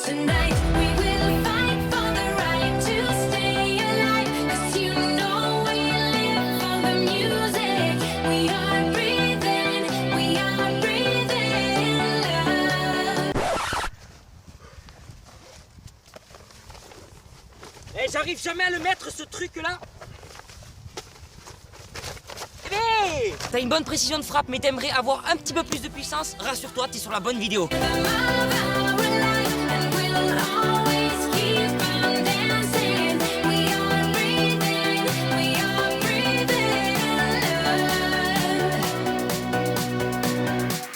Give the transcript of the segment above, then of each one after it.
Tonight we will fight for the right to stay alive. 'Cause you know we live for the music. We are breathing love. Eh, j'arrive jamais à le mettre ce truc là. Hey, t'as une bonne précision de frappe, mais t'aimerais avoir un petit peu plus de puissance? Rassure-toi, t'es sur la bonne vidéo. The love our life and we'll always keep on dancing. We are breathing love.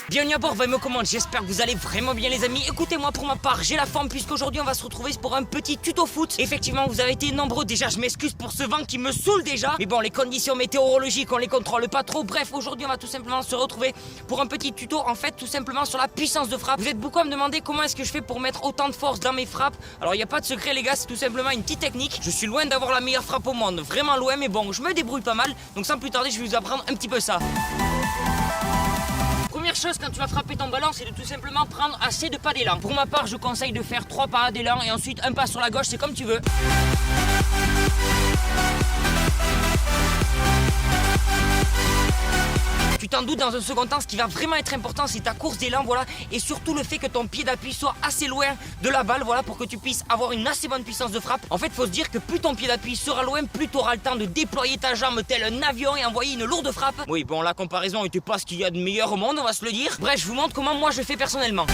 Bienvenue à bord, me commande, j'espère que vous allez vraiment bien les amis. Écoutez-moi, pour ma part, j'ai la forme puisqu'aujourd'hui on va se retrouver pour un petit tuto foot. Effectivement, vous avez été nombreux, déjà je m'excuse pour ce vent qui me saoule déjà. Mais bon, les conditions météorologiques, on les contrôle pas trop. Bref, aujourd'hui on va tout simplement se retrouver pour un petit tuto, en fait, tout simplement sur la puissance de frappe. Vous êtes beaucoup à me demander comment est-ce que je fais pour mettre autant de force dans mes frappes. Alors il n'y a pas de secret les gars, c'est tout simplement une petite technique. Je suis loin d'avoir la meilleure frappe au monde, vraiment loin, mais bon, je me débrouille pas mal. Donc sans plus tarder, je vais vous apprendre un petit peu ça. Première chose quand tu vas frapper ton ballon, c'est de tout simplement prendre assez de pas d'élan. Pour ma part, je conseille de faire 3 pas d'élan et ensuite un pas sur la gauche, c'est comme tu veux. Tu t'en doutes, dans un second temps, ce qui va vraiment être important, c'est ta course d'élan, voilà, et surtout le fait que ton pied d'appui soit assez loin de la balle, voilà, pour que tu puisses avoir une assez bonne puissance de frappe. En fait, faut se dire que plus ton pied d'appui sera loin, plus tu auras le temps de déployer ta jambe tel un avion et envoyer une lourde frappe. Oui, bon, la comparaison était pas ce qu'il y a de meilleur au monde, on va se le dire. Bref, je vous montre comment moi je fais personnellement.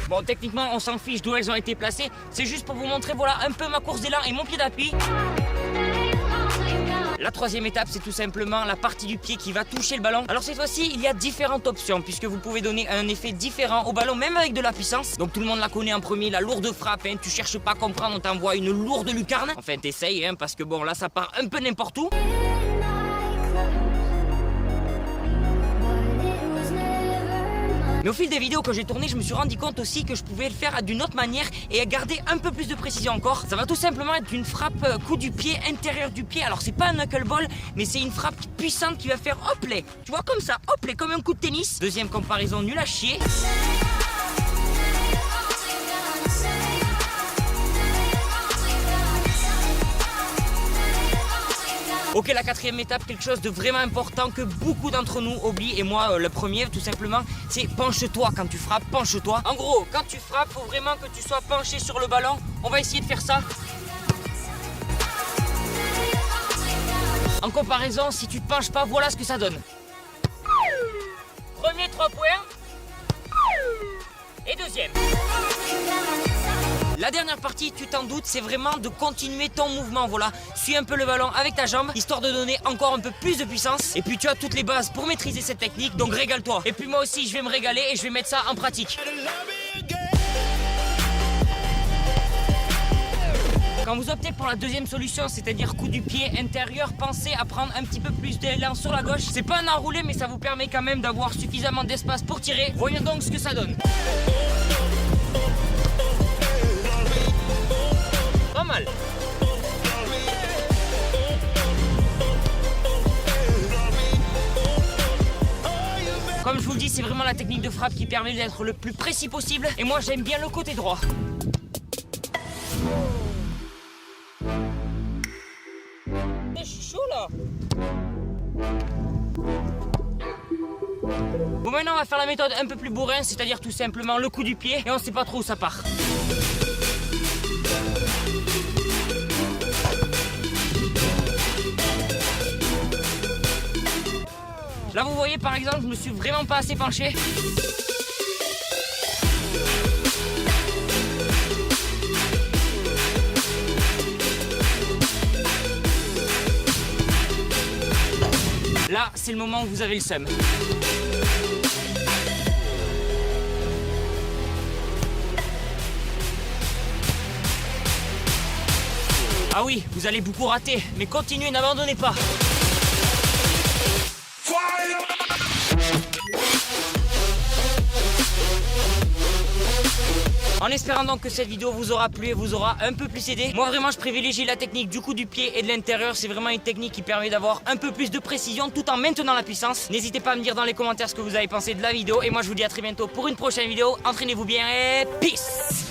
Bon, techniquement, on s'en fiche d'où elles ont été placées. C'est juste pour vous montrer, voilà, un peu ma course d'élan et mon pied d'appui. La troisième étape, c'est tout simplement la partie du pied qui va toucher le ballon. Alors cette fois-ci, il y a différentes options puisque vous pouvez donner un effet différent au ballon, même avec de la puissance. Donc tout le monde la connaît en premier, la lourde frappe. Hein. Tu cherches pas à comprendre, on t'envoie une lourde lucarne. Enfin, t'essayes, hein, parce que bon, là, ça part un peu n'importe où. Mais au fil des vidéos que j'ai tournées, je me suis rendu compte aussi que je pouvais le faire d'une autre manière et garder un peu plus de précision encore. Ça va tout simplement être une frappe coup du pied, intérieur du pied. Alors c'est pas un knuckleball, mais c'est une frappe puissante qui va faire hop-lay. Tu vois, comme ça, hop-lay, comme un coup de tennis. Deuxième comparaison nulle à chier. Ok, la quatrième étape, quelque chose de vraiment important que beaucoup d'entre nous oublient, et moi le premier tout simplement, c'est penche-toi quand tu frappes, penche-toi. En gros, quand tu frappes, faut vraiment que tu sois penché sur le ballon. On va essayer de faire ça. En comparaison, si tu te penches pas, voilà ce que ça donne. Premier 3 points. Et deuxième. La dernière partie, tu t'en doutes, c'est vraiment de continuer ton mouvement, voilà. Suis un peu le ballon avec ta jambe, histoire de donner encore un peu plus de puissance. Et puis tu as toutes les bases pour maîtriser cette technique, donc régale-toi. Et puis moi aussi, je vais me régaler et je vais mettre ça en pratique. Quand vous optez pour la deuxième solution, c'est-à-dire coup du pied intérieur, pensez à prendre un petit peu plus d'élan sur la gauche. C'est pas un enroulé, mais ça vous permet quand même d'avoir suffisamment d'espace pour tirer. Voyons donc ce que ça donne. Pas mal. Comme je vous le dis, c'est vraiment la technique de frappe qui permet d'être le plus précis possible. Et moi, j'aime bien le côté droit. Je suis chaud là. Bon, maintenant on va faire la méthode un peu plus bourrin, c'est-à-dire tout simplement le coup du pied et on sait pas trop où ça part. Là vous voyez par exemple, je me suis vraiment pas assez penché. Là, c'est le moment où vous avez le seum. Ah oui, vous allez beaucoup rater, mais continuez, n'abandonnez pas. En espérant donc que cette vidéo vous aura plu et vous aura un peu plus aidé. Moi vraiment je privilégie la technique du coup du pied et de l'intérieur. C'est vraiment une technique qui permet d'avoir un peu plus de précision tout en maintenant la puissance. N'hésitez pas à me dire dans les commentaires ce que vous avez pensé de la vidéo. Et moi je vous dis à très bientôt pour une prochaine vidéo. Entraînez-vous bien et peace.